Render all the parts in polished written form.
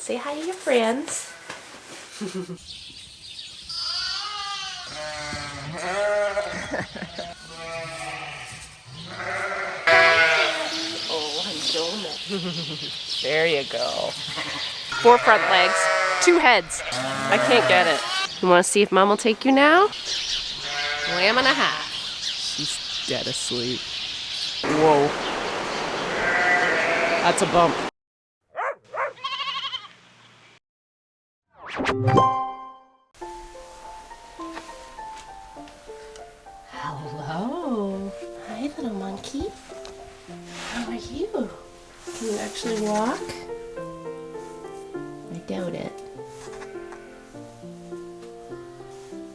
Say hi to your friends. Oh, I'm donut. There you go. 4 front legs, 2 heads. I can't get it. You want to see if Mom will take you now? Lamb and a half. She's dead asleep. Whoa. That's a bump. Hello. Hi, little monkey. How are you? Can you actually walk? I doubt it.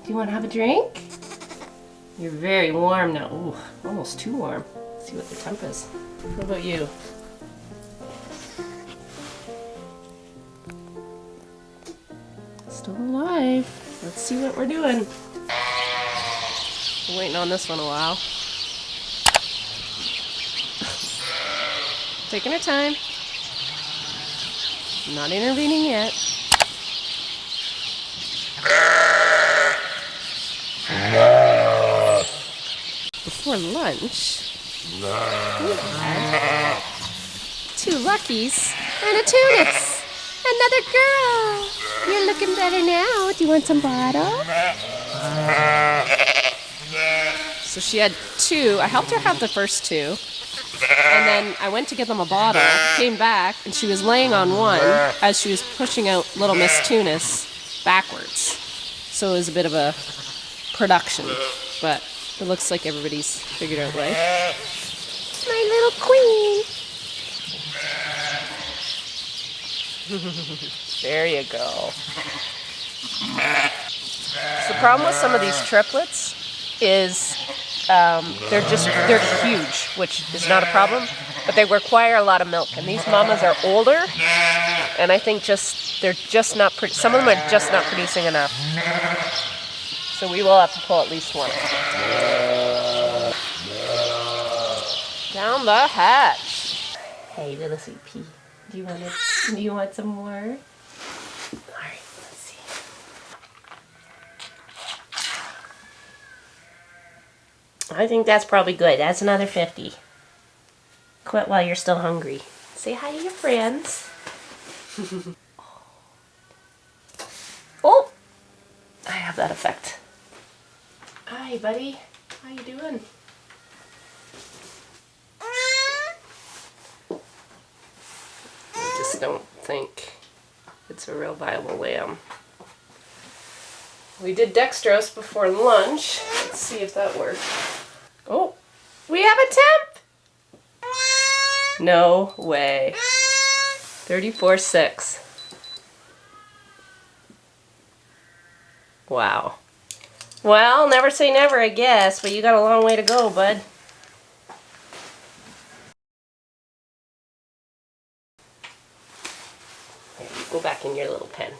Do you want to have a drink? You're very warm now. Ooh, almost too warm. Let's see what the temp is. What about you? Still alive. Let's see what we're doing. We're waiting on this one a while. Taking her time. Not intervening yet. Before lunch, we had 2 Luckies and a Tunis. Another girl. You're looking better now. Do you want some bottle? So she had 2. I helped her have the first 2. And then I went to get them a bottle, came back, and she was laying on one as she was pushing out little Miss Tunis backwards. So it was a bit of a production, but it looks like everybody's figured out life. My little queen. There you go. So the problem with some of these triplets is they're huge, which is not a problem, but they require a lot of milk. And these mamas are older, and I think they're just not. Some of them are just not producing enough. So we will have to pull at least one. Down the hatch. Hey, little sweet pea. Do you want some more? All right, let's see. I think that's probably good. That's another 50. Quit while you're still hungry. Say hi to your friends. Oh, I have that effect. Hi, buddy. How you doing? I just don't think it's a real viable lamb. We did dextrose before lunch. Let's see if that worked. Oh, we have a temp! No way. 34.6. Wow. Well, never say never, I guess, but you got a long way to go, bud. Here, you go back in your little pen.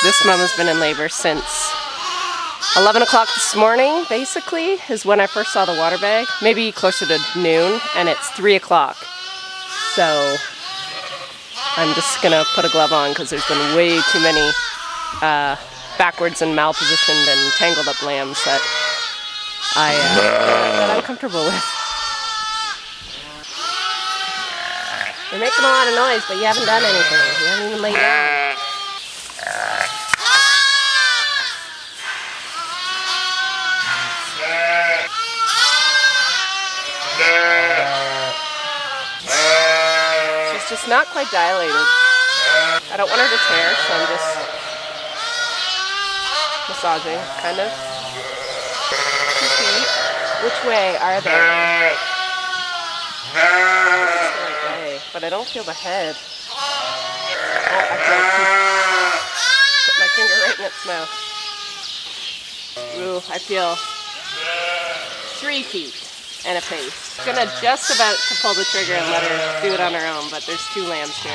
This mama's been in labor since 11 o'clock this morning, basically, is when I first saw the water bag. Maybe closer to noon, and it's 3 o'clock. So I'm just gonna put a glove on because there's been way too many backwards and malpositioned and tangled up lambs that I'm comfortable with. You're making a lot of noise, but you haven't done anything. You haven't even laid down. She's just not quite dilated. I don't want her to tear, so I'm just massaging, kind of. Which way are they? But I don't feel the head. Oh, I can't put my finger right in its mouth. Ooh, I feel 3 feet and a face. I'm gonna just about to pull the trigger and let her do it on her own, but there's 2 lambs here.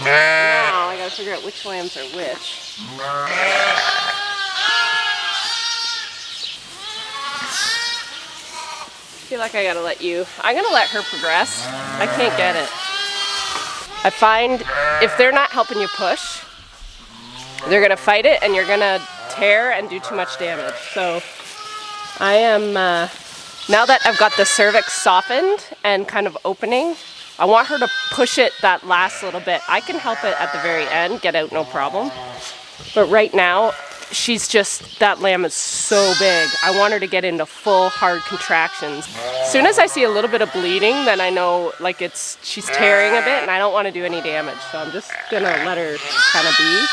Now I gotta figure out which lambs are which. I feel like I gotta I'm gonna let her progress. I can't get it. I find if they're not helping you push, they're gonna fight it and you're gonna tear and do too much damage. So I am, now that I've got the cervix softened and kind of opening, I want her to push it that last little bit. I can help it at the very end, get out no problem. But right now, that lamb is so big. I want her to get into full hard contractions. As soon as I see a little bit of bleeding, then I know like she's tearing a bit and I don't want to do any damage. So I'm just gonna let her kind of be.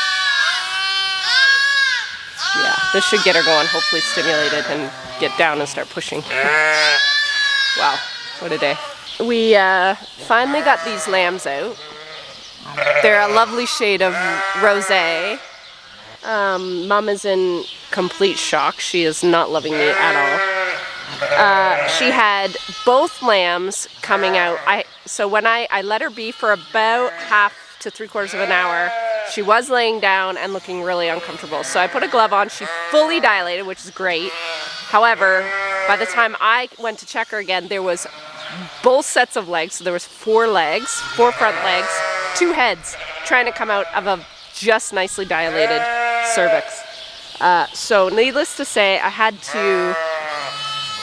Yeah, this should get her going, hopefully stimulated and get down and start pushing. Wow, what a day. We finally got these lambs out. They're a lovely shade of rosé. Mom is in complete shock. She is not loving me at all. She had both lambs coming out. So when I let her be for about half to 3/4 of an hour, she was laying down and looking really uncomfortable. So I put a glove on. She fully dilated, which is great. However, by the time I went to check her again, there was both sets of legs. So there was 4 legs, 4 front legs, 2 heads trying to come out of a just nicely dilated cervix. So needless to say, I had to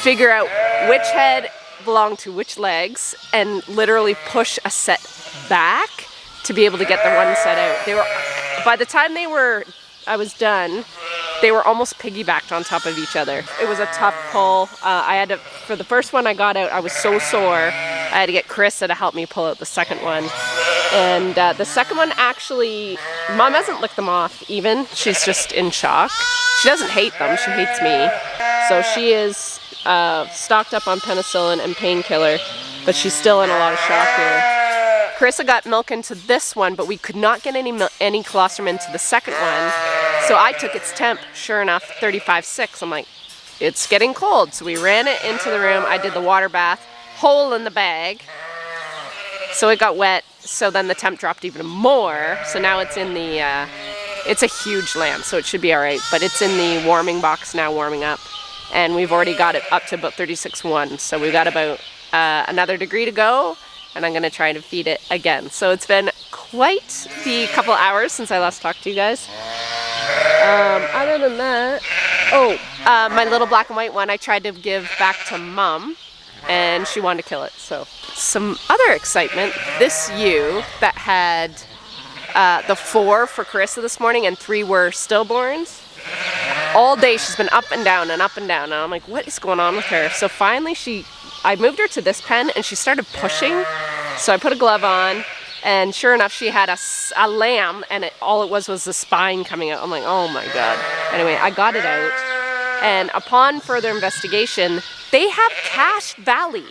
figure out which head belonged to which legs and literally push a set back to be able to get the one set out. By the time I was done, they were almost piggybacked on top of each other. It was a tough pull. For the first one I got out, I was so sore. I had to get Carissa to help me pull out the second one. And the second one actually, Mom hasn't licked them off even. She's just in shock. She doesn't hate them, she hates me. So she is stocked up on penicillin and painkiller, but she's still in a lot of shock here. Carissa got milk into this one, but we could not get any colostrum into the second one. So I took its temp, sure enough, 35.6. I'm like, it's getting cold. So we ran it into the room. I did the water bath, hole in the bag. So it got wet. So then the temp dropped even more. So now it's in the, it's a huge lamb, so it should be all right. But it's in the warming box now, warming up. And we've already got it up to about 36.1. So we've got about another degree to go. And I'm gonna try to feed it again. So it's been quite the couple hours since I last talked to you guys. Other than that, my little black and white one I tried to give back to Mom, and she wanted to kill it. So some other excitement, this ewe that had the 4 for Carissa this morning and 3 were stillborns. All day she's been up and down and up and down, and I'm like, what is going on with her? So finally I moved her to this pen and she started pushing. So I put a glove on, and sure enough, she had a lamb, and all it was the spine coming out. I'm like, oh my God. Anyway, I got it out, and upon further investigation, they have Cache Valley.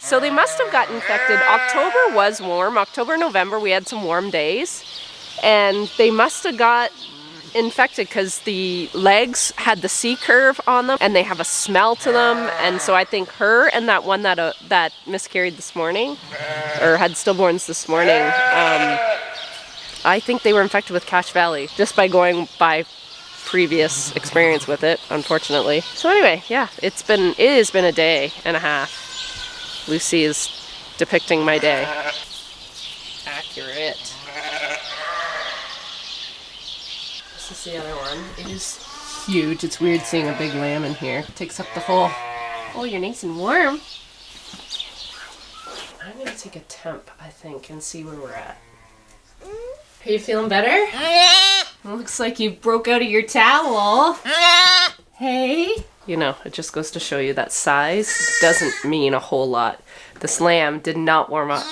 So they must have gotten infected. October was warm. October, November, we had some warm days, and they must have got infected because the legs had the C curve on them and they have a smell to them. And so I think her and that one that miscarried this morning or had stillborns this morning, I think they were infected with Cache Valley just by going by previous experience with it, unfortunately. So anyway, yeah, it has been a day and a half. Lucy is depicting my day. Accurate. This is the other one. It is huge. It's weird seeing a big lamb in here. It takes up the whole... Oh, you're nice and warm. I'm going to take a temp, I think, and see where we're at. Are you feeling better? It looks like you broke out of your towel. Hey? You know, it just goes to show you that size doesn't mean a whole lot. This lamb did not warm up.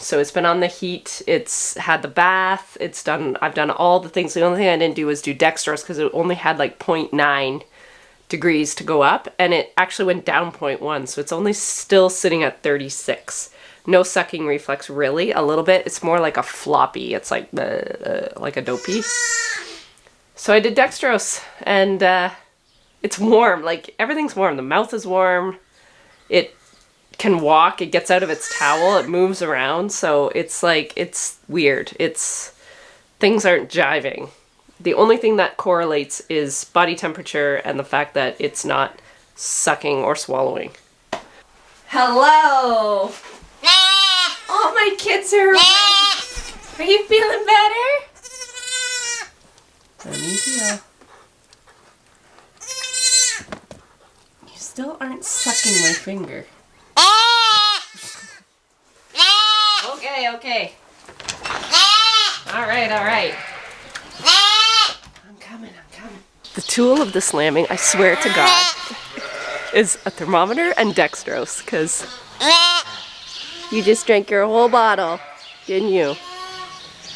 So it's been on the heat. It's had the bath. I've done all the things. The only thing I didn't do was do dextrose because it only had like 0.9 degrees to go up, and it actually went down 0.1, so it's only still sitting at 36. No sucking reflex, really. A little bit. It's more like a floppy. It's like a dopey. So I did dextrose, and it's warm. Like, everything's warm. The mouth is warm. It can walk. It gets out of its towel. It moves around. So it's like, it's weird. Things aren't jiving. The only thing that correlates is body temperature and the fact that it's not sucking or swallowing. Hello! All my kids are awake. Are you feeling better? Honey dear. You still aren't sucking my finger. Okay. Alright. I'm coming. The tool of this lambing, I swear to God, is a thermometer and dextrose, because you just drank your whole bottle, didn't you?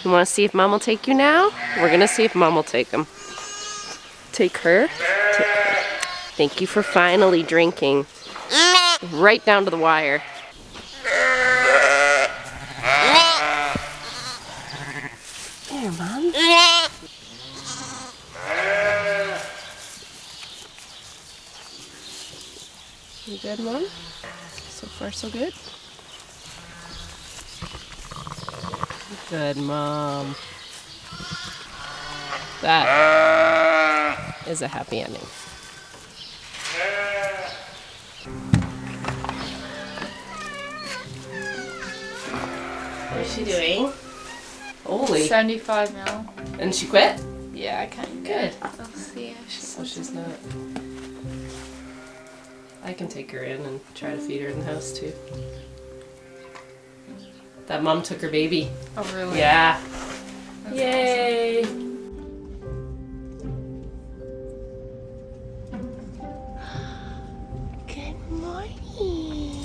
You want to see if Mom will take you now? We're going to see if Mom will take him. Take her. Thank you for finally drinking. Right down to the wire. Here, Mom. You good, Mom? So far, so good? Good, Mom. That is a happy ending. What's she doing? Holy. 75 mil. And she quit? Yeah, I kind of good. I'll see if She's not. I can take her in and try to feed her in the house too. That mom took her baby. Oh, really? Yeah. That's Yay. Awesome. Good morning.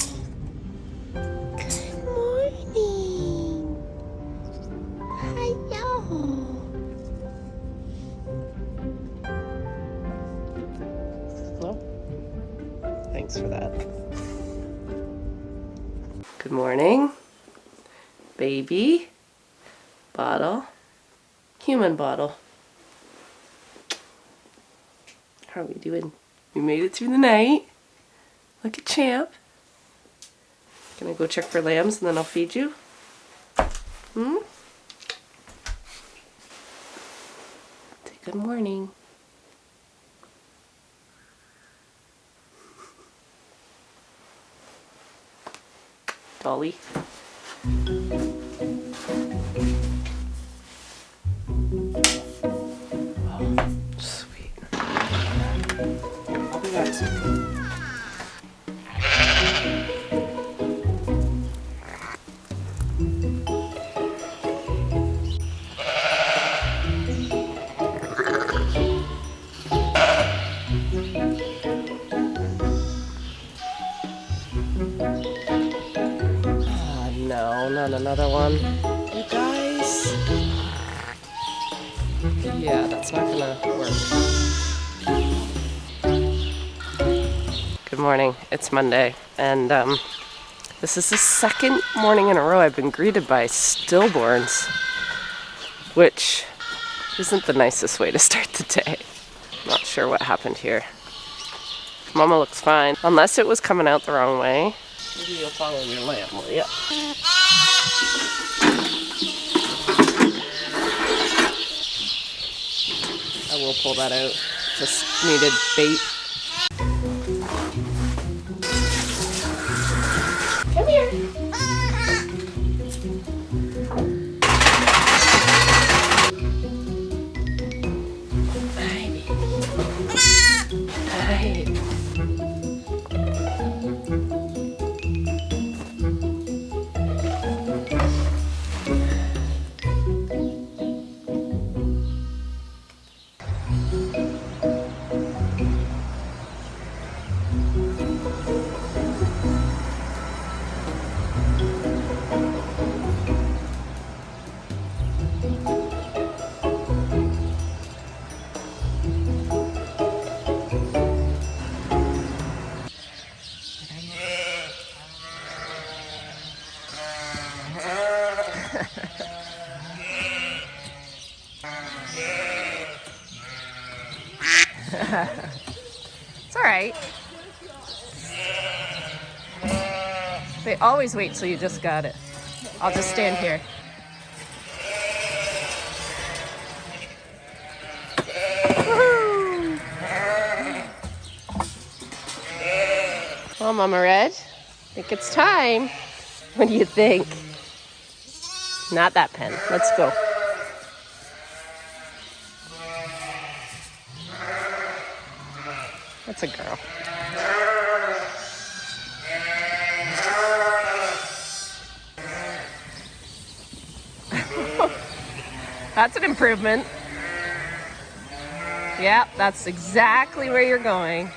Good morning. Hello. Well, thanks for that. Good morning. Baby. Bottle. Human bottle. How are we doing? We made it through the night. Like a champ. Gonna go check for lambs and then I'll feed you. Say good morning. Dolly. Oh, sweet. I'll be back soon. No, not another one. You guys. Yeah, that's not gonna work. Good morning. It's Monday, and this is the second morning in a row I've been greeted by stillborns, which isn't the nicest way to start the day. Not sure what happened here. Mama looks fine, unless it was coming out the wrong way. Maybe you'll follow your lamb, will ya? I will pull that out. Just needed bait. Come here. It's all right. They always wait till you just got it. I'll just stand here. Woohoo! Well, Mama Red, I think it's time. What do you think? Not that pen. Let's go. That's a girl. That's an improvement. Yeah, that's exactly where you're going.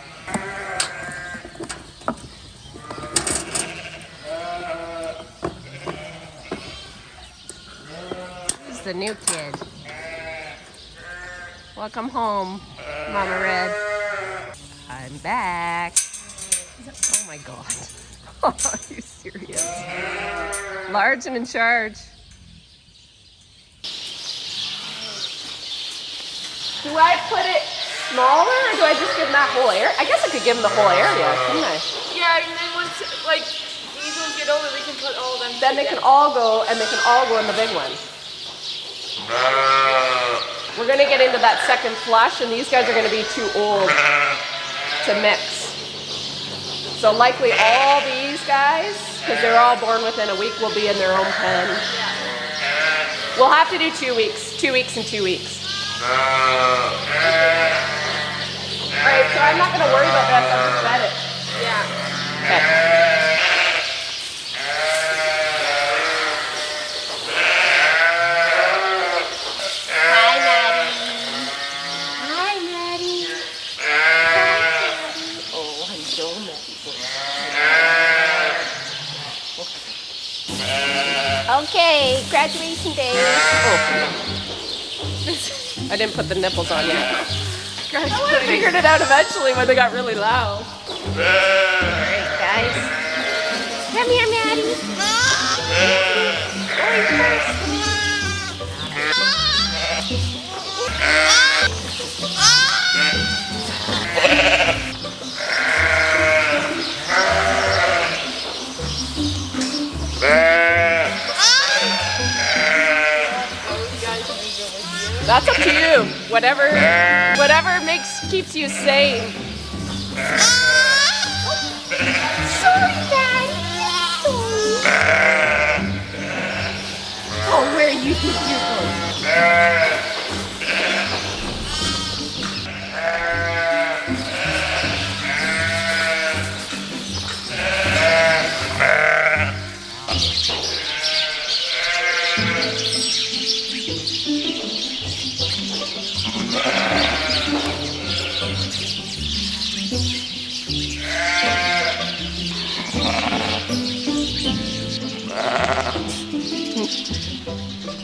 Who's the new kid? Welcome home, Mama Red. I'm back. Oh my God. Are you serious? Large and in charge. Do I put it smaller or do I just give them that whole area? I guess I could give them the whole area, couldn't I? Yeah, and then once like these ones get older, we can put all of them. Then they can all go, and they can all go in the big one. We're gonna get into that second flush, and these guys are gonna be too old to mix. So likely all these guys, because they're all born within a week, will be in their own pen. We'll have to do 2 weeks. 2 weeks and 2 weeks. Alright, so I'm not going to worry about that, I'll just set it. Yeah. Okay. Hi, Matty. Hi, Matty. Oh, hello, Matty. Okay, graduation day. Oh. I didn't put the nipples on yet. I figured it out eventually when they got really loud. Alright, guys. Come here, Matty. Going That's up to you. Whatever keeps you sane. Sorry, Daddy. Oh, where you think you're going?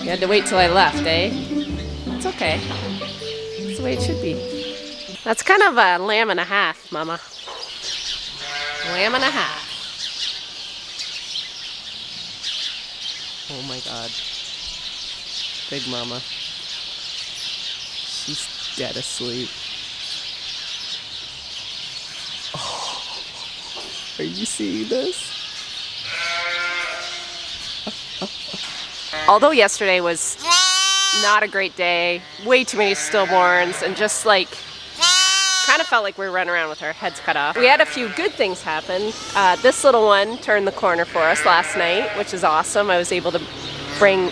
You had to wait till I left, eh? It's okay. That's the way it should be. That's kind of a lamb and a half, Mama. Lamb and a half. Oh my God. Big Mama. She's dead asleep. Oh. Are you seeing this? Although yesterday was not a great day, way too many stillborns, and just like, kind of felt like we were running around with our heads cut off. We had a few good things happen. This little one turned the corner for us last night, which is awesome. I was able to bring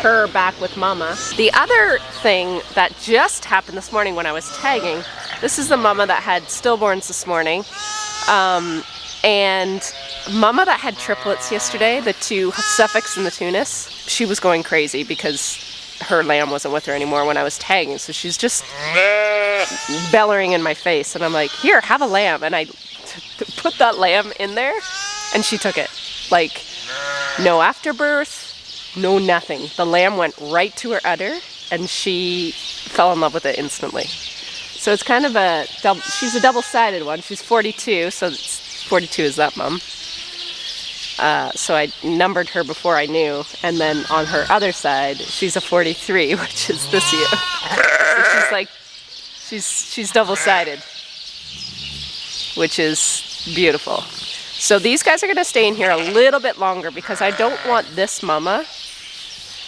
her back with Mama. The other thing that just happened this morning when I was tagging, this is the Mama that had stillborns this morning. And Mama that had triplets yesterday, the two Suffolks and the Tunis, she was going crazy because her lamb wasn't with her anymore when I was tagging. So she's just bellowing in my face. And I'm like, here, have a lamb. And I put that lamb in there and she took it. Like, no afterbirth, no nothing. The lamb went right to her udder and she fell in love with it instantly. So it's kind of a double, she's a double-sided one. She's 42, so it's 42 is that mom. So I numbered her before I knew, and then on her other side, she's a 43, which is this year. So she's like She's double-sided, which is beautiful. So these guys are gonna stay in here a little bit longer because I don't want this mama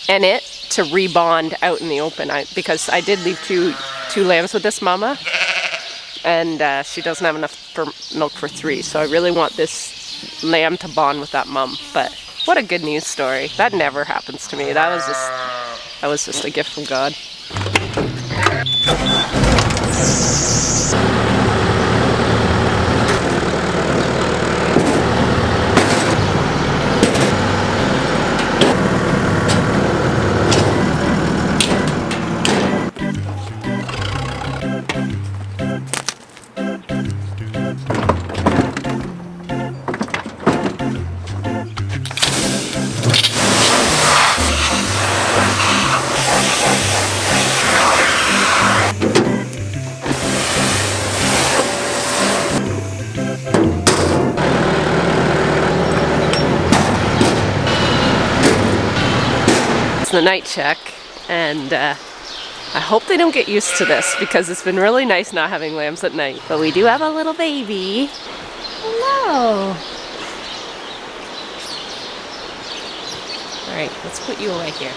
and it to rebond out in the open. Because I did leave two lambs with this mama, and she doesn't have enough milk for 3. So I really want this lamb to bond with that mom. But what a good news story. That never happens to me. That was just a gift from God. The night check, and I hope they don't get used to this because it's been really nice not having lambs at night. But we do have a little baby. Hello. All right, let's put you away here.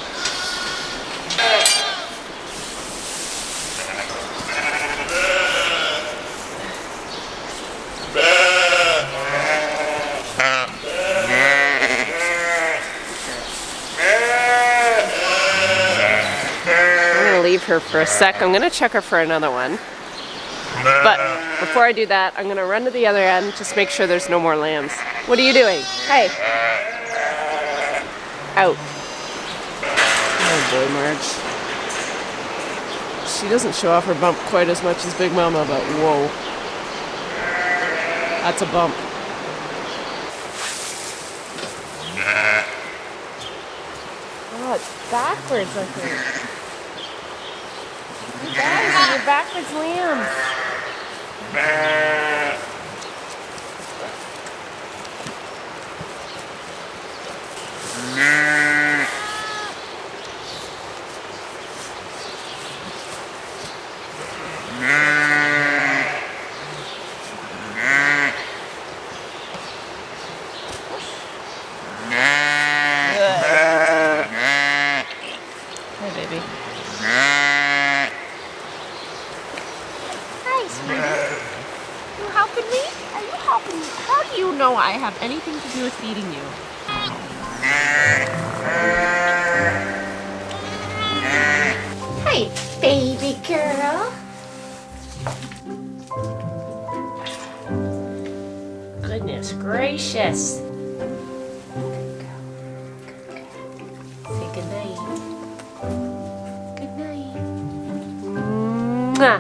Leave her for a sec. I'm gonna check her for another one. But before I do that, I'm gonna run to the other end, just make sure there's no more lambs. What are you doing? Hey. Out. Oh boy, Marge. She doesn't show off her bump quite as much as Big Mama, but whoa. That's a bump. Oh, it's backwards, I think. You guys, you're backwards lambs. Hi, baby. You helping me? Are you helping me? How do you know I have anything to do with feeding you? Hi, baby girl. Goodness gracious. Say good night. Good night. Mwah.